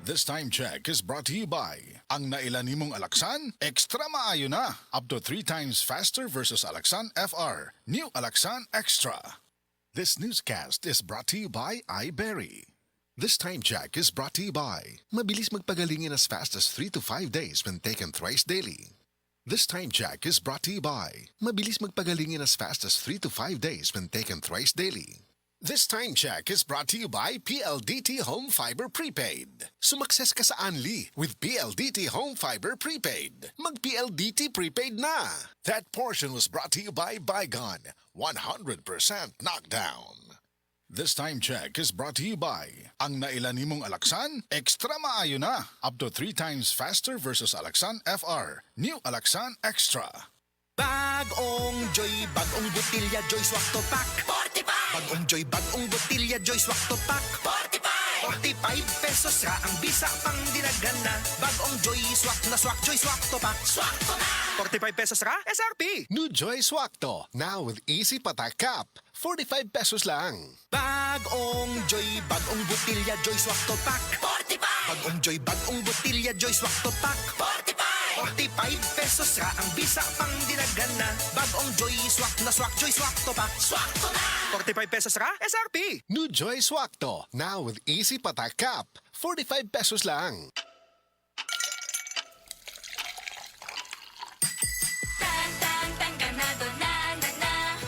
This time check is brought to you by ang nailan nimong Alaksan, extra maayo na. Up to 3 times faster versus Alaksan FR. New Alaksan Extra. This newscast is brought to you by iBerry. This time check is brought to you by mabilis magpagaling in as fast as 3 to 5 days when taken thrice daily. This time check is brought to you by mabilis magpagaling in as fast as 3 to 5 days when taken thrice daily. This time check is brought to you by PLDT Home Fiber Prepaid. Sumakses ka sa Anli with PLDT Home Fiber Prepaid. Mag-PLDT Prepaid na! That portion was brought to you by Bygone, 100% knockdown. This time check is brought to you by ang nailan nimong Alaksan, extra maayo na. Up to 3 times faster versus Alaksan FR. New Alaksan Extra. Bagong Joy, bagong botilya, Joy Swak to Pack 45! Bagong Joy, bagong botilya, Joy Swak to Pack 45! 45 pesos ra ang bisa pang dinagana. Bagong Joy Swak na Swak, Joy Swak to Pack Swak to na! 45 pesos ra, SRP! New Joy Swakto, now with easy patak cap. 45 pesos lang. Bagong Joy, bagong botilya, Joy Swak to Pack 45! Bagong Joy, bagong botilya, Joy Swak to Pack 45! 45 pesos ra ang bisa pang dinagana. Bagong Joy Swak na Swak, Joy Swak to Pack Swak to na! 45 pesos ra, SRP! New Joy Swakto, now with easy patak cap. 45 pesos lang. Tang ganado na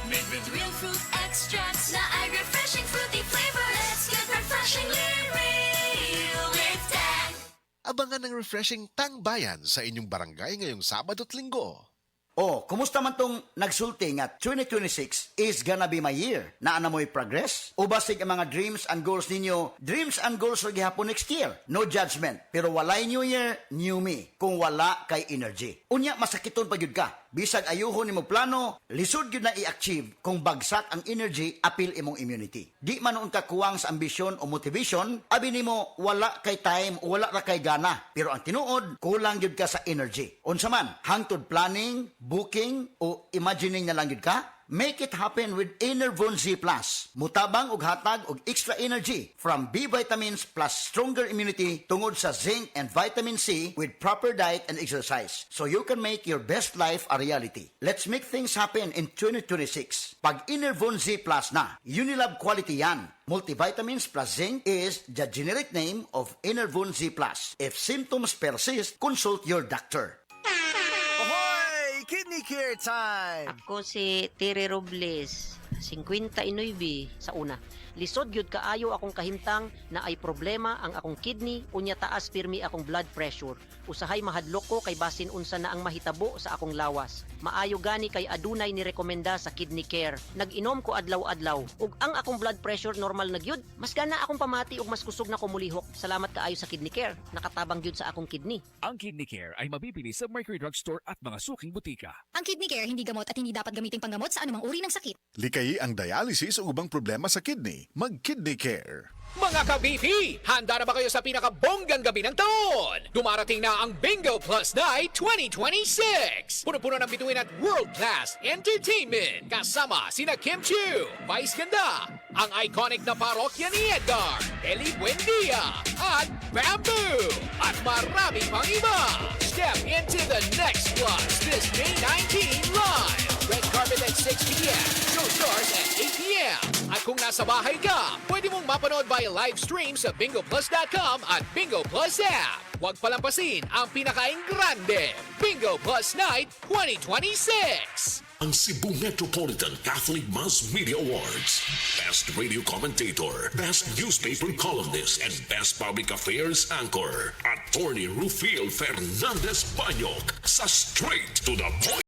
made with real fruit extracts na ay refreshing fruity flavor. Let's get refreshingly real with Tang. Abangan ng refreshing Tangbayan sa inyong barangay ngayong Sabado at Linggo. Oh, kumusta man tong nagsulti nga 2026 is gonna be my year? Naana mo'y progress? O basig ang mga dreams and goals ninyo, dreams and goals for gihapon next year? No judgment. Pero walay new year, new me. Kung wala kay energy. Unya, masakiton pa gyud ka. Bisag ayuhon nimo plano, lisod gyud na i-achieve kung bagsak ang energy, apil imong immunity. Di man noon ka kuwang sa ambisyon o motivation, abi nimo wala kay time o wala ra kay gana. Pero ang tinuod, kulang gyud ka sa energy. Unsa man, hangtod planning, booking o imagining na lang yun ka? Make it happen with Enervon Z+. Mutabang og hatag og extra energy from B vitamins plus stronger immunity tungod sa zinc and vitamin C with proper diet and exercise. So you can make your best life a reality. Let's make things happen in 2026. Pag Enervon Z+ na, Unilab quality yan. Multivitamins plus zinc is the generic name of Enervon Z+. If symptoms persist, consult your doctor. Ahoy! Kidney care time! Ako si Tere Robles, 59 sa una. Lisod gyud kaayo akong kahimtang na ay problema ang akong kidney unya taas pirmi akong blood pressure. Usahay mahadlok ko kay basin unsa na ang mahitabo sa akong lawas. Maayo gani kay adunay ni rekomenda sa kidney care. Nag-inom ko adlaw-adlaw ug ang akong blood pressure normal na gyud. Mas gana akong pamati ug mas kusog na ko mulihok. Salamat kaayo sa kidney care. Nakatabang gyud sa akong kidney. Ang Kidney Care ay mabibili sa Mercury Drug Store at mga suking butika. Ang kidney care hindi gamot at hindi dapat gamiting panggamot sa anumang uri ng sakit. Likayi ang dialysis o ubang problema sa kidney. Mag-Kidney Care. Mga ka-BP, handa na ba kayo sa pinakabonggang gabi ng taon? Dumarating na ang Bingo Plus Night 2026! Puno-puno ng bituin at world-class entertainment. Kasama sina Kim Chiu, Vice Ganda, ang iconic na parokya ni Edgar, Eli Buendia, at Bamboo, at marami pang iba. Step into the next plus this May 19 live. Red carpet at 6 p.m. Show stars at 8 p.m. At kung nasa bahay ka, pwede mong mapanood via live stream sa bingoplus.com at Bingo Plus app. Huwag palampasin ang pinakaing grande Bingo Plus Night 2026! Ang Cebu Metropolitan Catholic Mass Media Awards. Best Radio Commentator, Best Newspaper Columnist, and Best Public Affairs Anchor. Attorney Rufil Fernandez Banyok sa Straight to the Point